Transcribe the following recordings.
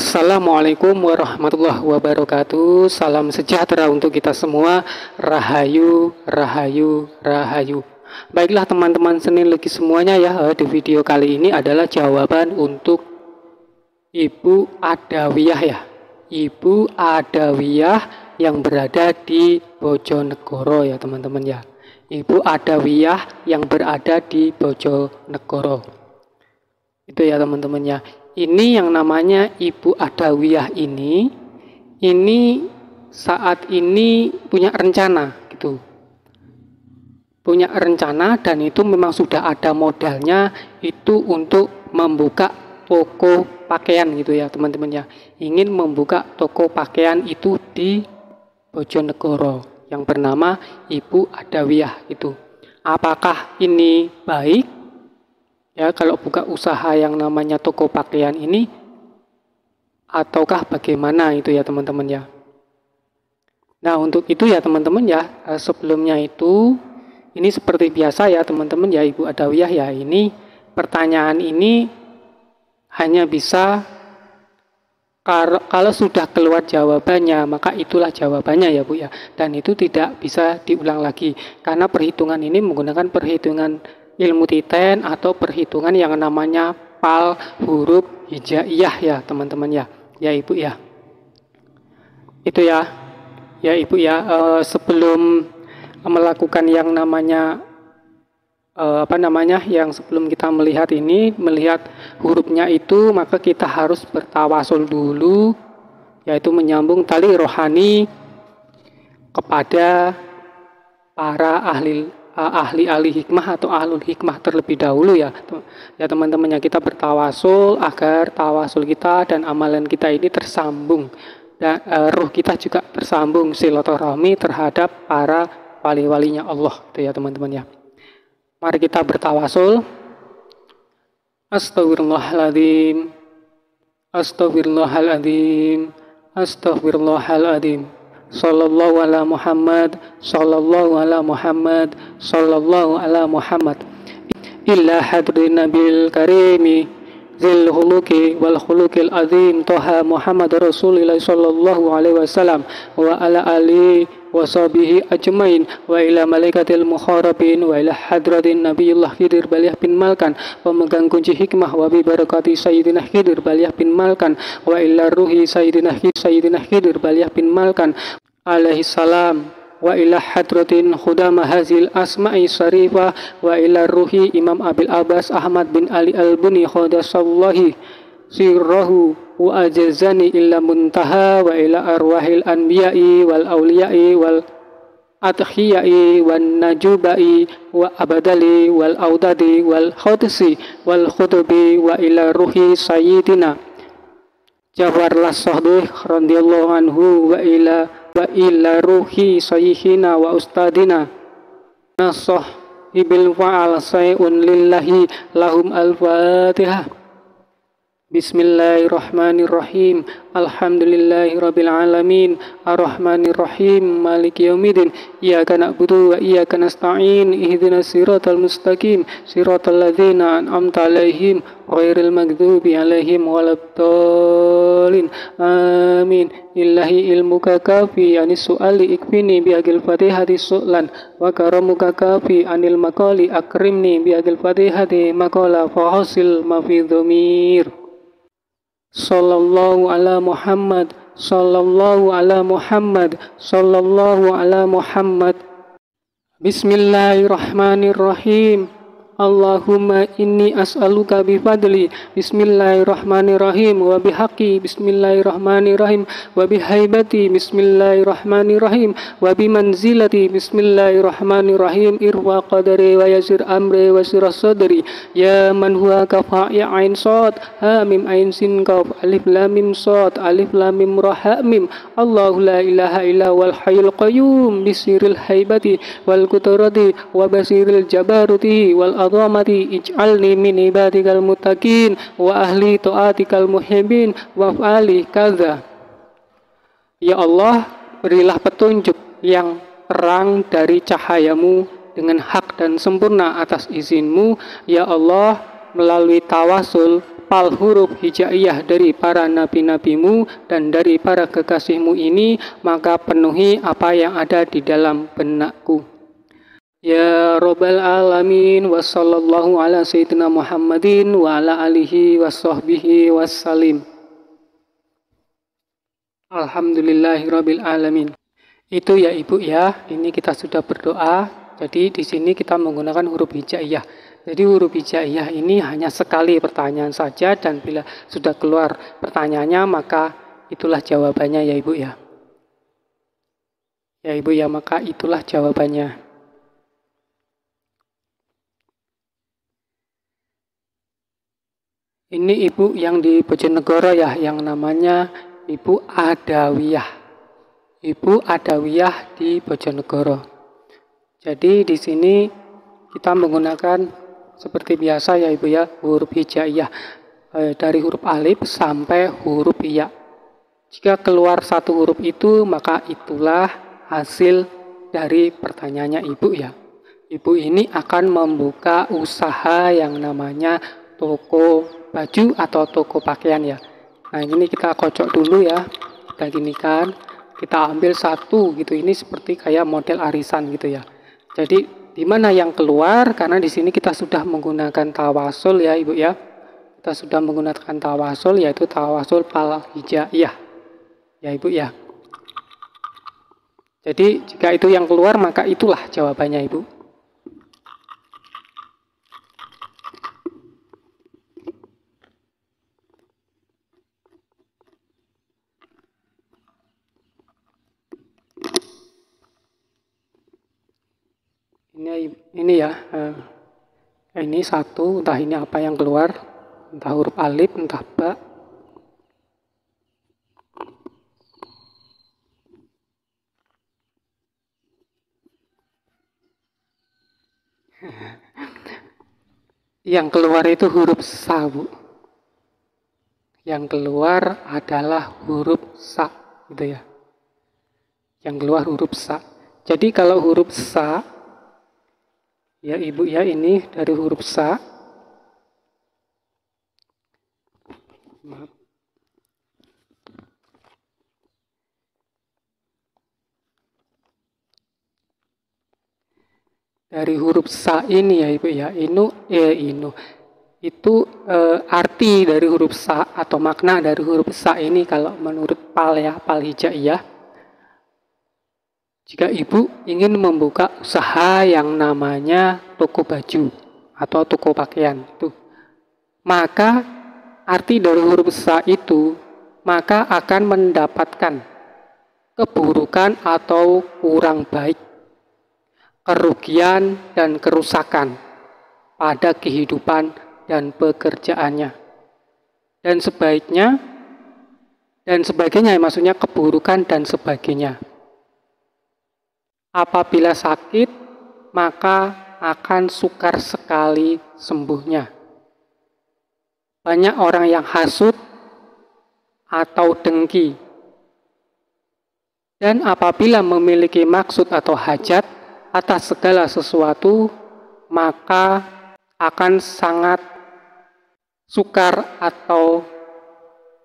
Assalamualaikum warahmatullahi wabarakatuh. Salam sejahtera untuk kita semua. Rahayu, rahayu, rahayu. Baiklah teman-teman senilogi semuanya ya. Di video kali ini adalah jawaban untuk Ibu Adawiyah ya. Ibu Adawiyah yang berada di Bojonegoro ya teman-teman ya. Ibu Adawiyah yang berada di Bojonegoro. Itu ya teman-teman ya. Ini yang namanya Ibu Adawiyah ini saat ini punya rencana gitu. Punya rencana dan itu memang sudah ada modalnya itu untuk membuka toko pakaian gitu ya teman-teman ya. Ingin membuka toko pakaian itu di Bojonegoro yang bernama Ibu Adawiyah itu. Apakah ini baik? Ya, kalau buka usaha yang namanya toko pakaian ini ataukah bagaimana itu ya teman-teman ya. Nah, untuk itu ya teman-teman ya, sebelumnya itu ini seperti biasa ya teman-teman ya Ibu Adawiyah ya. Ini pertanyaan ini hanya bisa kalau sudah keluar jawabannya, maka itulah jawabannya ya Bu ya. Dan itu tidak bisa diulang lagi karena perhitungan ini menggunakan perhitungan ilmu titen atau perhitungan yang namanya pal huruf hijaiyah ya teman-teman ya. Ya Ibu ya. Itu ya. Ya Ibu ya, sebelum melakukan yang namanya yang sebelum kita melihat hurufnya itu, maka kita harus bertawasul dulu, yaitu menyambung tali rohani kepada para ahli hikmah atau ahlul hikmah terlebih dahulu ya. Ya teman-teman ya, kita bertawasul agar tawasul kita dan amalan kita ini tersambung dan ruh kita juga tersambung silaturahmi terhadap para wali-walinya Allah gitu ya teman-teman ya. Mari kita bertawasul. Astagfirullahaladzim, astagfirullahaladzim, astagfirullahaladzim. Sallallahu ala Muhammad, sallallahu ala Muhammad, sallallahu ala Muhammad. Illa hadrin nabil karimi zil huluki wal hulukil azim toha Muhammad Rasulullah sallallahu alaihi wasallam wa ala ali wa sahbihi ajmain wa ila malaikatil mukharabin wa ila hadratin nabiyullah Khidir Baliyah bin Malkan pemegang kunci hikmah wa bi barakati sayyidina Khidir Baliyah bin Malkan wa ila ruhi sayyidina Khidir Baliyah bin Malkan alaihi salam wa ila hadratin khudama hazil asma'i syarifah wa ila ruhi Imam Abil Abbas Ahmad bin Ali Al-Buni khodasallahi sirrahu wa ajazani illa muntaha wa ila arwahil anbiya'i wal awliya'i wal adhiyai wan najubai wa abadali wal audadi wal khudsi wal khutubi wa ila ruhi sayyidina Jafarlah Sahduh radhiyallahu anhu wa ila ruhi sayyidina wa ustadina nasah ibil fa'al sayun lillahi lahum al-fatihah. Bismillahirrahmanirrahim. Alhamdulillahirabbil alamin. Arrahmanirrahim. Maliki yaumiddin. Iyyaka na'budu wa iyyaka nasta'in. Ihdinas siratal mustaqim. Siratal ladzina an'amta 'alaihim ghairil maghdubi 'alaihim waladdallin. Amin. Illahi ilmuka kafi anis su'ali ikfini biagil fatihati su'lan wa karamuka kafi anil maqali akrimni biagil fatihati maqala fahasil ma fi dhamir. Sallallahu ala Muhammad, sallallahu ala Muhammad, sallallahu ala Muhammad. Bismillahirrahmanirrahim. Allahumma inni as'aluka bifadli bismillahirrahmanirrahim wa bihaqqi bismillahirrahmanirrahim wa bihaibati bismillahirrahmanirrahim wa bimanzilati bismillahirrahmanirrahim irwa qadari wa yasir amri wa sirah sadri ya man huwa kafa'i ain sad ha mim ain sin kaf alif lam mim sad alif lam mim ra ha mim Allahu la ilaha illa wal hayyul qayyum bisiril haibati wal qudrati wa basiril jabaruti wal azamati ij'alni min ibadikal muttaqin wa ahli ta'atikal muhibbin wa fa'ali kadza. Ya Allah, berilah petunjuk yang terang dari cahayamu dengan hak dan sempurna atas izinmu. Ya Allah, melalui tawasul pal huruf hijaiyah dari para nabi-nabimu dan dari para kekasihmu ini, maka penuhi apa yang ada di dalam benakku. Ya Rabbal Alamin, wa sallallahu ala sayyidina Muhammadin wa ala alihi wa sahbihi wassalim. Alhamdulillahi Rabbil Alamin. Itu ya Ibu ya, ini kita sudah berdoa. Jadi di sini kita menggunakan huruf hijaiyah. Jadi huruf hijaiyah ini hanya sekali pertanyaan saja, dan bila sudah keluar pertanyaannya maka itulah jawabannya ya Ibu ya. Ya Ibu ya, maka itulah jawabannya. Ini Ibu yang di Bojonegoro ya, yang namanya Ibu Adawiyah. Ibu Adawiyah di Bojonegoro. Jadi di sini kita menggunakan seperti biasa ya Ibu ya, huruf hijaiyah dari huruf alif sampai huruf ya. Jika keluar satu huruf itu, maka itulah hasil dari pertanyaannya Ibu ya. Ibu ini akan membuka usaha yang namanya toko baju atau toko pakaian ya. Nah ini kita kocok dulu ya, kita ginikan, kita ambil satu gitu. Ini seperti kayak model arisan gitu ya. Jadi di mana yang keluar, karena di sini kita sudah menggunakan tawasul ya Ibu ya. Kita sudah menggunakan tawasul, yaitu tawasul pal hijaiyah ya Ibu ya. Jadi jika itu yang keluar, maka itulah jawabannya Ibu. Ini ya, ini satu, entah ini apa yang keluar, entah huruf alif, entah ba. Yang keluar itu huruf sa, Bu. Yang keluar adalah huruf sa, gitu ya. Yang keluar huruf sa. Jadi kalau huruf sa, ya Ibu ya, ini dari huruf sa. Maaf. Dari huruf sa ini ya Ibu ya, itu arti dari huruf sa atau makna dari huruf sa ini kalau menurut pal ya, pal hijaiyah. Jika Ibu ingin membuka usaha yang namanya toko baju atau toko pakaian, maka arti dari huruf sa itu, maka akan mendapatkan keburukan atau kurang baik, kerugian dan kerusakan pada kehidupan dan pekerjaannya. Dan sebagainya, maksudnya keburukan dan sebagainya. Apabila sakit, maka akan sukar sekali sembuhnya. Banyak orang yang hasut atau dengki. Dan apabila memiliki maksud atau hajat atas segala sesuatu, maka akan sangat sukar atau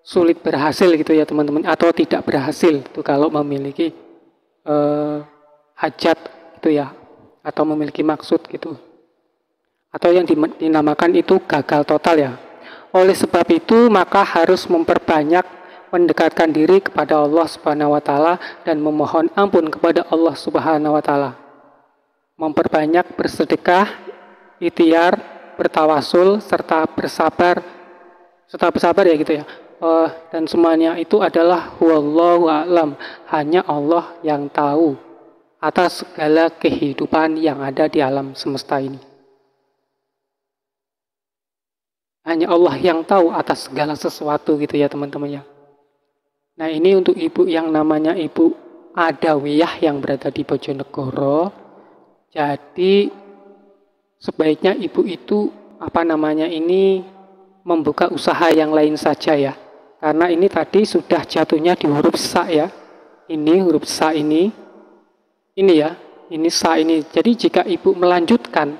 sulit berhasil gitu ya teman-teman, atau tidak berhasil itu kalau memiliki hajat gitu ya, atau memiliki maksud gitu, atau yang dinamakan itu gagal total ya. Oleh sebab itu, maka harus memperbanyak mendekatkan diri kepada Allah Subhanahu wa taala dan memohon ampun kepada Allah Subhanahu wa taala. Memperbanyak bersedekah, ikhtiar, bertawasul serta bersabar ya gitu ya. Dan semuanya itu adalah wallahu a'lam, hanya Allah yang tahu atas segala kehidupan yang ada di alam semesta ini. Hanya Allah yang tahu atas segala sesuatu gitu ya teman-teman ya. Nah ini untuk Ibu yang namanya Ibu Adawiyah yang berada di Bojonegoro. Jadi sebaiknya Ibu itu membuka usaha yang lain saja ya. Karena ini tadi sudah jatuhnya di huruf sa ya. Ini huruf sa ini. Ini ya, ini sa ini. Jadi jika Ibu melanjutkan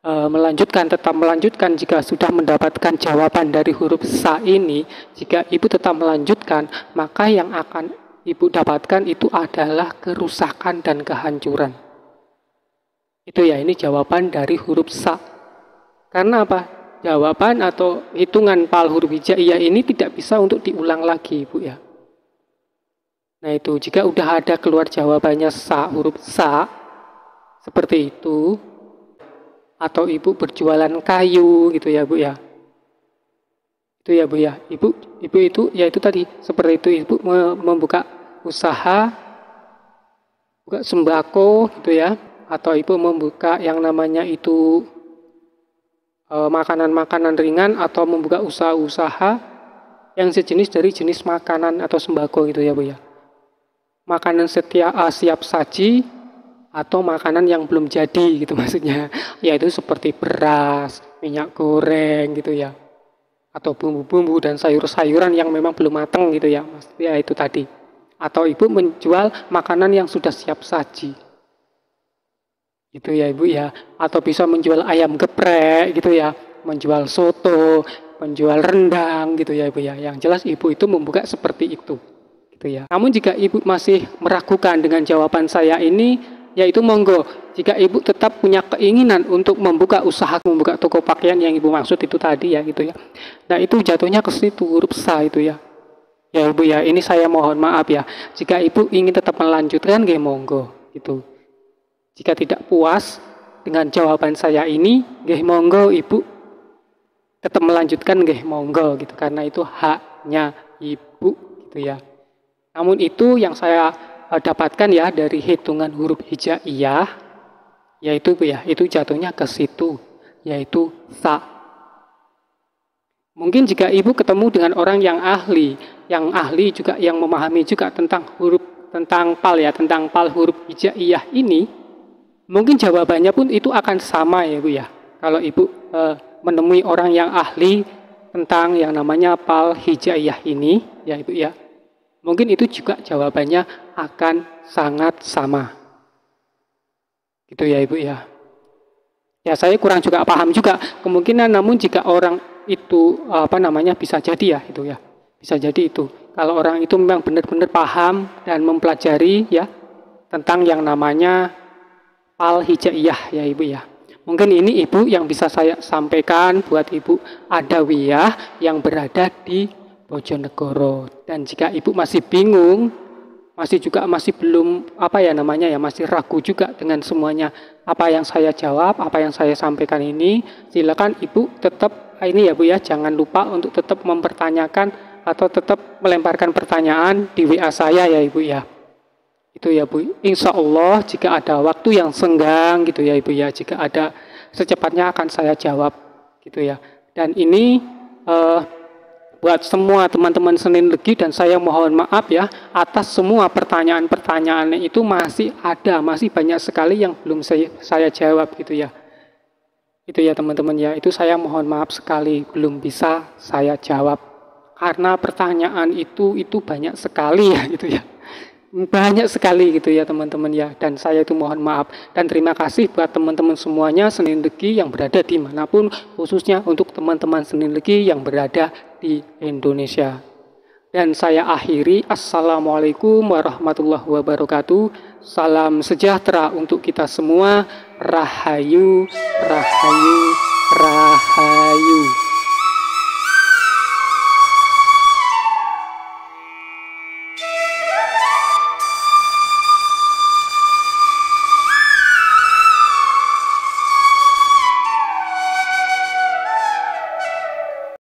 tetap melanjutkan jika sudah mendapatkan jawaban dari huruf sa ini, jika ibu tetap melanjutkan, maka yang akan ibu dapatkan itu adalah kerusakan dan kehancuran. Itu ya, ini jawaban dari huruf sa. Karena apa? Jawaban atau hitungan pal huruf hijaiyah ini tidak bisa untuk diulang lagi, ibu ya. Nah itu, jika udah ada keluar jawabannya sa, huruf sa, seperti itu, atau ibu berjualan kayu gitu ya bu ya, itu ya bu ya, ibu itu ya itu tadi seperti itu, ibu membuka usaha buka sembako gitu ya, atau ibu membuka yang namanya itu makanan-makanan ringan, atau membuka usaha-usaha yang sejenis dari jenis makanan atau sembako gitu ya bu ya, makanan siap saji atau makanan yang belum jadi gitu maksudnya, yaitu seperti beras, minyak goreng gitu ya, atau bumbu-bumbu dan sayur-sayuran yang memang belum matang gitu ya, ya itu tadi. Atau ibu menjual makanan yang sudah siap saji gitu ya ibu ya, atau bisa menjual ayam geprek gitu ya, menjual soto, menjual rendang gitu ya ibu ya. Yang jelas ibu itu membuka seperti itu gitu ya. Namun jika ibu masih meragukan dengan jawaban saya ini, yaitu monggo, jika ibu tetap punya keinginan untuk membuka usaha, membuka toko pakaian yang ibu maksud itu tadi ya gitu ya. Nah itu jatuhnya ke situ huruf sa itu ya. Ya ibu ya, ini saya mohon maaf ya. Jika ibu ingin tetap melanjutkan, nggih monggo gitu. Jika tidak puas dengan jawaban saya ini, nggih monggo ibu tetap melanjutkan, nggih monggo gitu. Karena itu haknya ibu gitu ya. Namun itu yang saya dapatkan ya dari hitungan huruf hijaiyah, yaitu ya itu jatuhnya ke situ, yaitu sa. Mungkin jika ibu ketemu dengan orang yang ahli juga, yang memahami juga tentang huruf, tentang pal huruf hijaiyah ini, mungkin jawabannya pun itu akan sama ya bu ya. Kalau ibu menemui orang yang ahli tentang yang namanya pal hijaiyah ini ya ibu ya, mungkin itu juga jawabannya akan sangat sama. Gitu ya ibu ya. Ya saya kurang juga paham juga kemungkinan, namun jika orang itu bisa jadi ya itu ya. Bisa jadi itu. Kalau orang itu memang benar-benar paham dan mempelajari ya tentang yang namanya pal hijaiyah ya ibu ya. Mungkin ini ibu yang bisa saya sampaikan buat ibu adawiyah yang berada di Bojonegoro. Dan jika ibu masih bingung, masih belum masih ragu juga dengan semuanya apa yang saya jawab, apa yang saya sampaikan ini, silakan ibu tetap ini ya bu ya, jangan lupa untuk tetap mempertanyakan atau tetap melemparkan pertanyaan di WA saya ya ibu ya. Itu ya bu, insya Allah jika ada waktu yang senggang gitu ya ibu ya, jika ada secepatnya akan saya jawab gitu ya. Dan ini buat semua teman-teman Senin Legi, dan saya mohon maaf ya atas semua pertanyaan-pertanyaannya itu masih banyak sekali yang belum saya jawab gitu ya. Itu ya teman-teman ya, itu saya mohon maaf sekali belum bisa saya jawab karena pertanyaan itu banyak sekali ya gitu ya. Banyak sekali gitu ya teman-teman ya, dan saya itu mohon maaf. Dan terima kasih buat teman-teman semuanya Senin Legi yang berada dimanapun, khususnya untuk teman-teman Senin Legi yang berada di Indonesia. Dan saya akhiri, assalamualaikum warahmatullahi wabarakatuh. Salam sejahtera untuk kita semua. Rahayu, rahayu, rahayu.